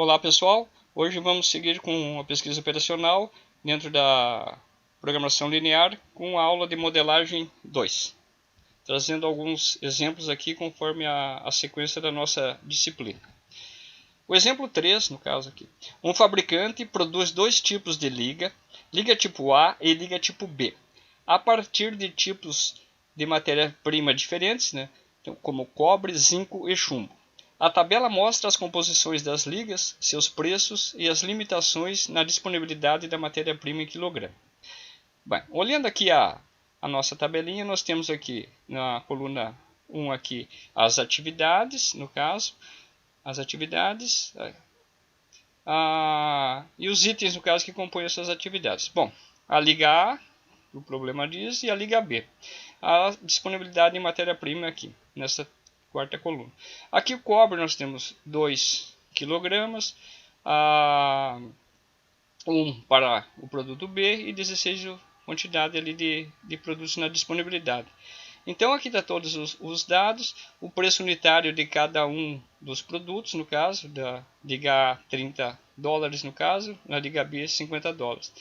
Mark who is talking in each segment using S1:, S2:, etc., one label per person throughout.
S1: Olá pessoal, hoje vamos seguir com a pesquisa operacional dentro da programação linear com a aula de modelagem 2, trazendo alguns exemplos aqui conforme a sequência da nossa disciplina. O exemplo 3, no caso aqui, um fabricante produz dois tipos de liga tipo A e liga tipo B, a partir de tipos de matéria-prima diferentes, então, como cobre, zinco e chumbo. A tabela mostra as composições das ligas, seus preços e as limitações na disponibilidade da matéria-prima em quilograma. Bem, olhando aqui a nossa tabelinha, nós temos aqui na coluna 1 aqui as atividades, no caso, as atividades e os itens, no caso, que compõem essas atividades. Bom, a liga A, o problema diz, e a liga B, a disponibilidade de matéria-prima aqui, nessa quarta coluna. Aqui o cobre nós temos 2 kg, 1 para o produto B e 16 quantidade ali de produtos na disponibilidade. Então aqui está todos os dados, o preço unitário de cada um dos produtos, no caso, da liga A $30, no caso, na liga B $50.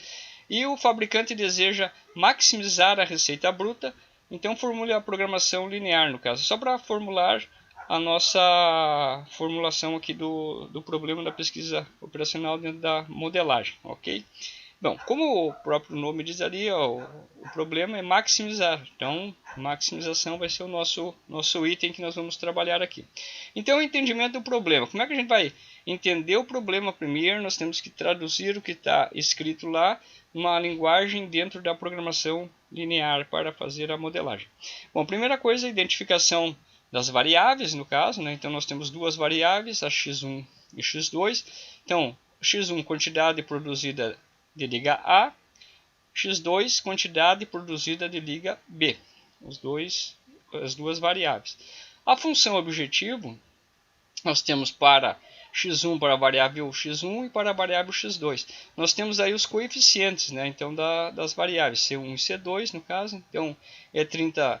S1: E o fabricante deseja maximizar a receita bruta, então formule a programação linear, no caso, só para formular a nossa formulação aqui do problema da pesquisa operacional dentro da modelagem, ok? Bom, como o próprio nome diz ali, o problema é maximizar. Então, maximização vai ser o nosso item que nós vamos trabalhar aqui. Então, o entendimento do problema. Como é que a gente vai entender o problema primeiro? Nós temos que traduzir o que está escrito lá numa linguagem dentro da programação linear para fazer a modelagem. Bom, primeira coisa, a identificação das variáveis, no caso. Então, nós temos duas variáveis, a x1 e x2. Então, x1, quantidade produzida de liga A, x2, quantidade produzida de liga B, as duas variáveis. A função objetivo, nós temos para x1 para a variável x1 e para a variável x2. Nós temos aí os coeficientes, então das variáveis, C1 e C2 no caso. Então é $30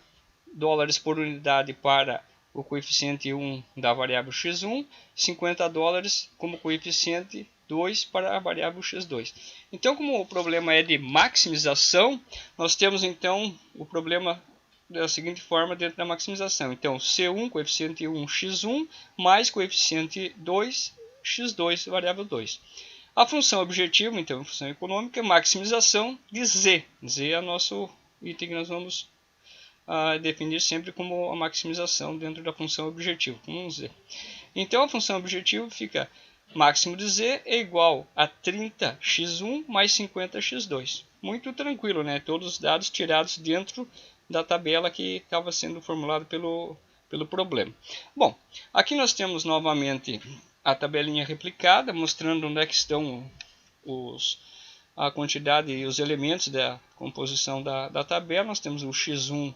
S1: por unidade para o coeficiente 1 da variável x1, $50 como coeficiente 2 para a variável x2. Então, como o problema é de maximização, nós temos então o problema da seguinte forma dentro da maximização. Então, C1, coeficiente 1, x1, mais coeficiente 2, x2, variável 2. A função objetivo, então, a função econômica, é maximização de Z. Z é o nosso item que nós vamos definir sempre como a maximização dentro da função objetivo, como um Z. Então, a função objetivo fica máximo de Z é igual a 30x1 mais 50x2. Muito tranquilo, Todos os dados tirados dentro da tabela que estava sendo formulado pelo problema. Bom, aqui nós temos novamente a tabelinha replicada, mostrando onde é que estão a quantidade e os elementos da composição da tabela. Nós temos o x1,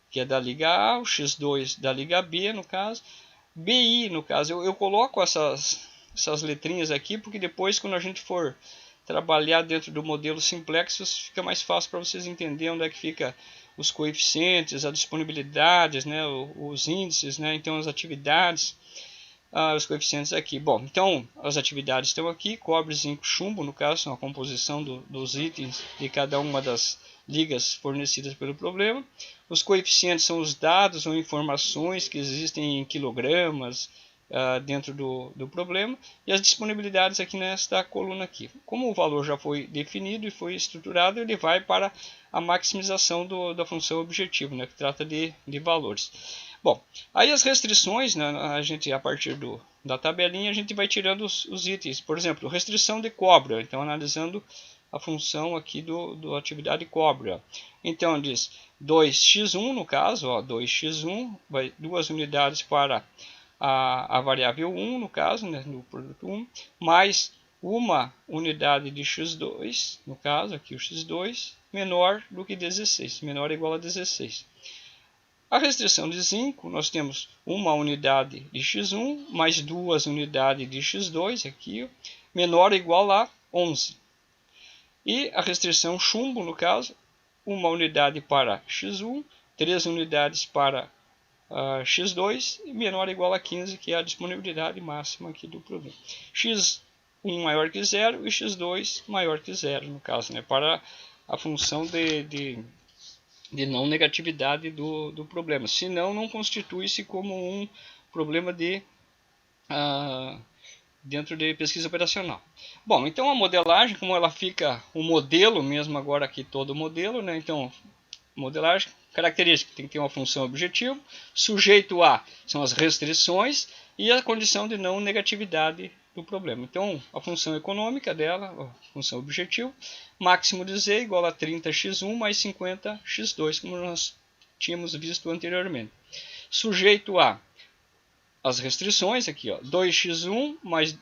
S1: que é da liga A, o x2 da liga B, no caso. BI, no caso, eu coloco essas letrinhas aqui, porque depois, quando a gente for trabalhar dentro do modelo simplex, fica mais fácil para vocês entenderem onde é que fica os coeficientes, as disponibilidades, os índices, então as atividades, os coeficientes aqui. Bom, então as atividades estão aqui, cobre, zinco, chumbo, no caso, são a composição dos itens de cada uma das ligas fornecidas pelo problema. Os coeficientes são os dados ou informações que existem em quilogramas dentro do problema, e as disponibilidades aqui nesta coluna aqui. Como o valor já foi definido e foi estruturado, ele vai para a maximização da função objetivo, que trata de valores. Bom, aí as restrições, a gente, a partir da tabelinha, a gente vai tirando os itens. Por exemplo, restrição de cobre, então analisando a função aqui do atividade cobre. Então diz 2x1 no caso, 2x1, vai 2 unidades para a variável 1 no caso, no produto 1, mais uma unidade de x2, no caso aqui o x2, menor do que 16, menor ou igual a 16. A restrição de zinco, nós temos uma unidade de x1 mais 2 unidades de x2, aqui, menor ou igual a 11. E a restrição chumbo, no caso, uma unidade para x1, 3 unidades para x2 menor ou igual a 15, que é a disponibilidade máxima aqui do produto. x1 maior que 0 e x2 maior que 0, no caso, né, para a função de não negatividade do problema. Senão, não constitui-se como um problema dentro de pesquisa operacional. Bom, então a modelagem, como ela fica o modelo mesmo agora aqui, todo o modelo, né? Então, modelagem, característica, tem que ter uma função objetivo, sujeito a são as restrições e a condição de não negatividade do problema. Então, a função econômica dela, a função objetivo, máximo de z igual a 30x1 mais 50x2, como nós tínhamos visto anteriormente. Sujeito a as restrições aqui, ó, 2x1 mais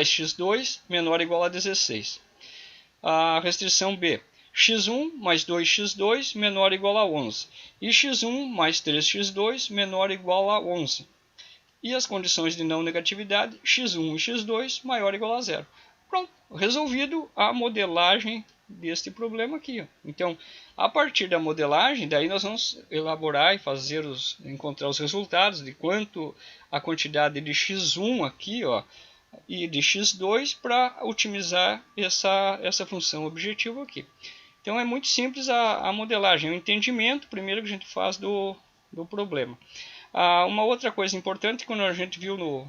S1: x2 menor ou igual a 16. A restrição B, x1 mais 2x2 menor ou igual a 11. E x1 mais 3x2 menor ou igual a 11. E as condições de não negatividade, x1 e x2 maior ou igual a 0. Pronto, resolvido a modelagem deste problema aqui, ó. Então, a partir da modelagem, daí nós vamos elaborar e encontrar os resultados de quanto a quantidade de x1 aqui, ó, e de x2 para otimizar essa função objetivo aqui. Então é muito simples a modelagem, o entendimento primeiro que a gente faz do problema. Uma outra coisa importante, quando a gente viu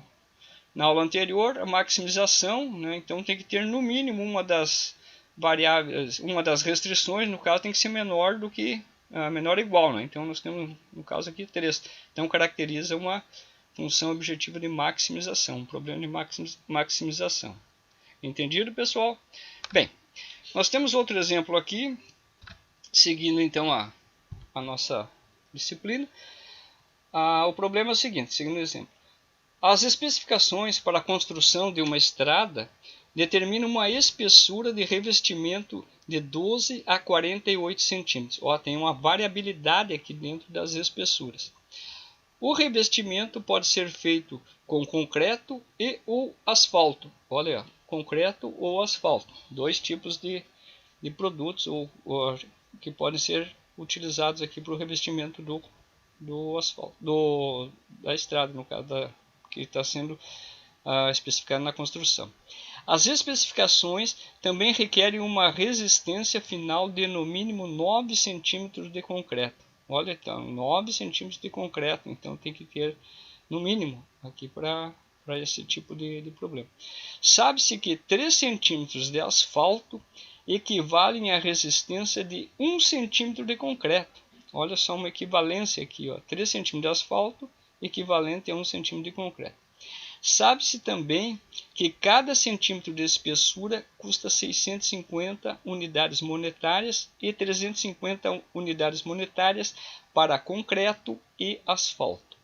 S1: na aula anterior, a maximização, né? Então tem que ter no mínimo uma das variáveis, uma das restrições, no caso tem que ser menor do que menor ou igual, né? Então nós temos no caso aqui 3. Então caracteriza uma função objetiva de maximização, um problema de maximização. Entendido, pessoal? Bem, nós temos outro exemplo aqui, seguindo então a nossa disciplina. O problema é o seguinte, seguindo o exemplo. As especificações para a construção de uma estrada determinam uma espessura de revestimento de 12 a 48 centímetros. Tem uma variabilidade aqui dentro das espessuras. O revestimento pode ser feito com concreto e ou asfalto. Olha, concreto ou asfalto. Dois tipos de produtos que podem ser utilizados aqui para o revestimento do asfalto, da estrada, no caso que está sendo especificado na construção. As especificações também requerem uma resistência final de no mínimo 9 centímetros de concreto. Olha, então, 9 centímetros de concreto, então tem que ter no mínimo aqui para esse tipo de problema. Sabe-se que 3 centímetros de asfalto equivalem à resistência de 1 centímetro de concreto. Olha só uma equivalência aqui, ó, 3 centímetros de asfalto equivalente a 1 centímetro de concreto. Sabe-se também que cada centímetro de espessura custa 650 unidades monetárias e 350 unidades monetárias para concreto e asfalto,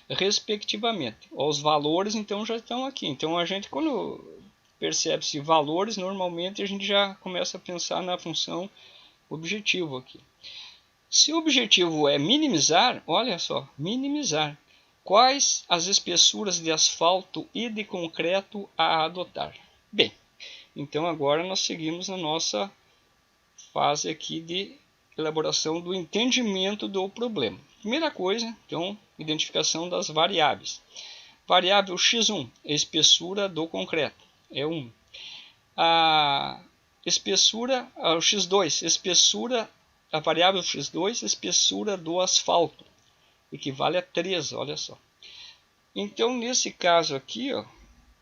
S1: respectivamente. Os valores então já estão aqui. Então a gente, quando percebe-se valores, normalmente a gente já começa a pensar na função objetivo aqui. Se o objetivo é minimizar, olha só, minimizar. Quais as espessuras de asfalto e de concreto a adotar? Bem, então agora nós seguimos na nossa fase aqui de elaboração do entendimento do problema. Primeira coisa, então, identificação das variáveis. Variável x1, espessura do concreto, é 1. A espessura, o x2, espessura, a variável x2, espessura do asfalto, equivale a 3, olha só. Então, nesse caso aqui, ó,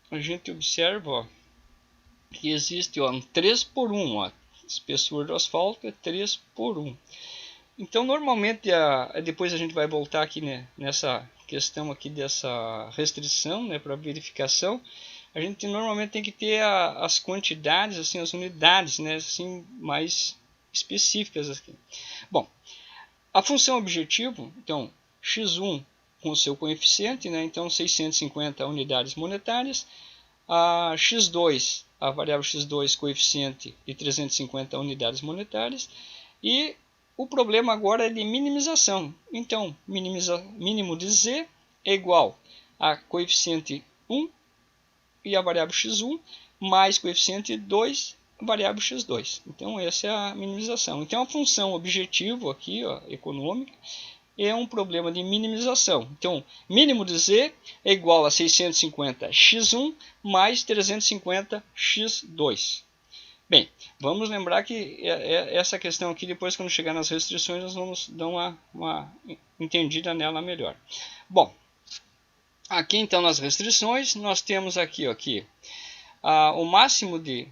S1: a gente observa, ó, que existe, ó, um 3 por 1. Ó, a espessura do asfalto é 3 por 1. Então, normalmente, depois a gente vai voltar aqui, né, nessa questão aqui dessa restrição, né, para verificação. A gente normalmente tem que ter as quantidades, assim, as unidades, né, assim, mais específicas aqui. Bom, a função objetivo, então, x1 com o seu coeficiente, né? Então 650 unidades monetárias, a x2, a variável x2 coeficiente de 350 unidades monetárias, e o problema agora é de minimização. Então, mínimo de z é igual a coeficiente 1 e a variável x1 mais coeficiente 2, a variável x2. Então essa é a minimização. Então a função objetivo aqui, ó, econômica, é um problema de minimização. Então, mínimo de z é igual a 650x1 mais 350x2. Bem, vamos lembrar que essa questão aqui, depois quando chegar nas restrições, nós vamos dar uma entendida nela melhor. Bom, aqui então nas restrições, nós temos aqui, o máximo de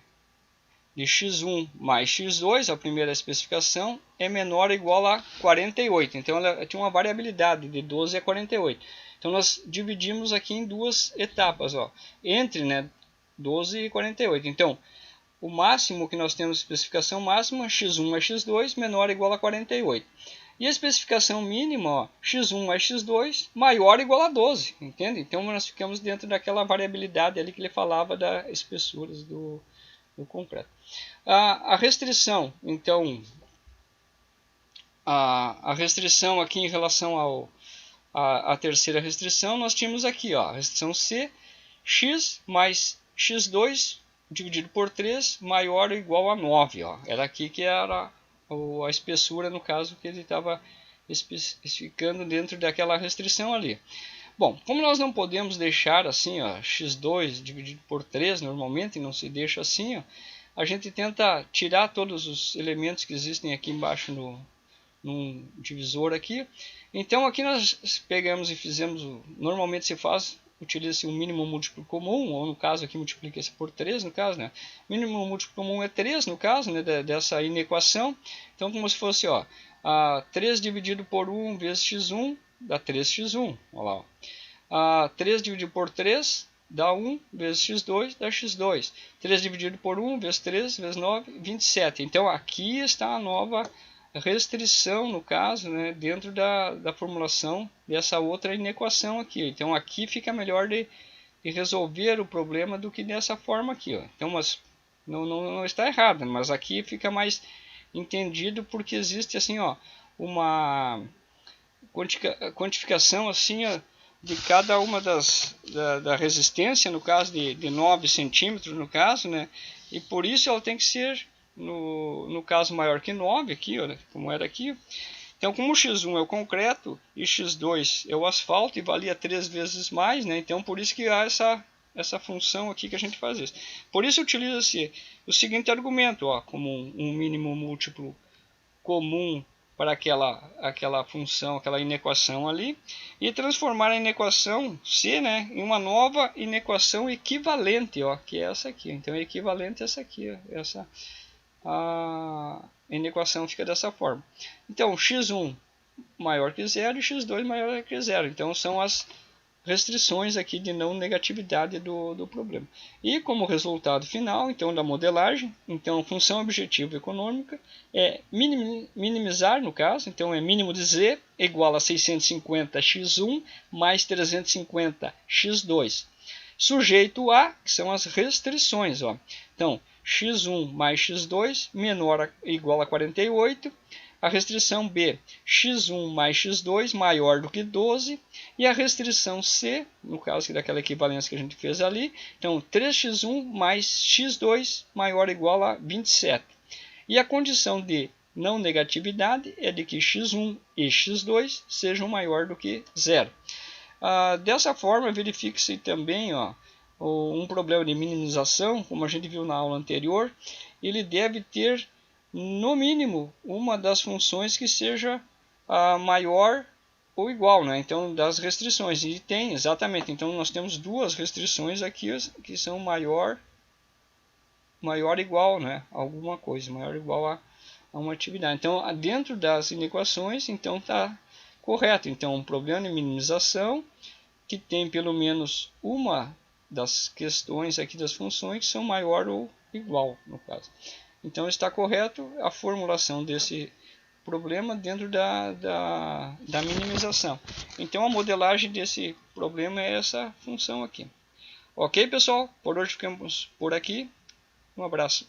S1: x1 mais x2, a primeira especificação, é menor ou igual a 48. Então ela tinha uma variabilidade de 12 a 48. Então nós dividimos aqui em duas etapas, entre 12 e 48. Então o máximo que nós temos, especificação máxima, x1 mais x2, menor ou igual a 48. E a especificação mínima, x1 mais x2, maior ou igual a 12. Entende? Então nós ficamos dentro daquela variabilidade ali que ele falava das espessuras do concreto. A restrição, então, a restrição aqui em relação à terceira restrição, nós tínhamos aqui, a restrição C, x mais x2 dividido por 3 maior ou igual a 9. Era aqui que era a espessura, no caso, que ele estava especificando dentro daquela restrição ali. Bom, como nós não podemos deixar assim, x2 dividido por 3 normalmente, não se deixa assim, a gente tenta tirar todos os elementos que existem aqui embaixo num divisor aqui. Então aqui nós pegamos e fizemos, normalmente se faz, utiliza-se um mínimo múltiplo comum, ou no caso aqui multiplica-se por 3, no caso, mínimo múltiplo comum é 3, no caso, dessa inequação. Então como se fosse, 3 dividido por 1 vezes x1, dá 3x1, olha lá. 3 dividido por 3 dá 1 vezes x2, dá x2. 3 dividido por 1 vezes 3 vezes 9, 27. Então aqui está a nova restrição, no caso, dentro da formulação dessa outra inequação aqui. Então aqui fica melhor de resolver o problema do que dessa forma aqui. Então, mas não está errado, mas aqui fica mais entendido porque existe assim, uma quantificação assim, de cada uma da resistência, no caso de 9 centímetros, no caso, e por isso ela tem que ser, no caso, maior que 9 aqui, como era aqui. Então, como o x1 é o concreto e x2 é o asfalto e valia 3 vezes mais, então por isso que há essa função aqui que a gente faz isso. Por isso utiliza-se o seguinte argumento, como um mínimo múltiplo comum para aquela função, aquela inequação ali, e transformar a inequação C, em uma nova inequação equivalente, que é essa aqui. Então é equivalente a essa aqui, a inequação fica dessa forma. Então x1 maior que 0 e x2 maior que 0. Então são as restrições aqui de não negatividade do problema. E como resultado final, então, da modelagem, então, função objetiva econômica é minimizar, no caso, então é mínimo de z igual a 650x1 mais 350x2, sujeito a, que são as restrições. Então, x1 mais x2 menor ou igual a 48, a restrição B, x1 mais x2 maior do que 12, e a restrição C, no caso daquela equivalência que a gente fez ali, então 3x1 mais x2 maior ou igual a 27. E a condição de não negatividade é de que x1 e x2 sejam maior do que 0. Dessa forma, verifica-se também um problema de minimização, como a gente viu na aula anterior. Ele deve ter no mínimo uma das funções que seja maior ou igual, então das restrições, e tem exatamente, então nós temos duas restrições aqui que são maior igual, alguma coisa, maior ou igual a uma atividade. Então dentro das inequações, então está correto. Então um problema de minimização que tem pelo menos uma das questões aqui das funções que são maior ou igual, no caso. Então está correto a formulação desse problema dentro da minimização. Então a modelagem desse problema é essa função aqui. Ok, pessoal? Por hoje ficamos por aqui. Um abraço.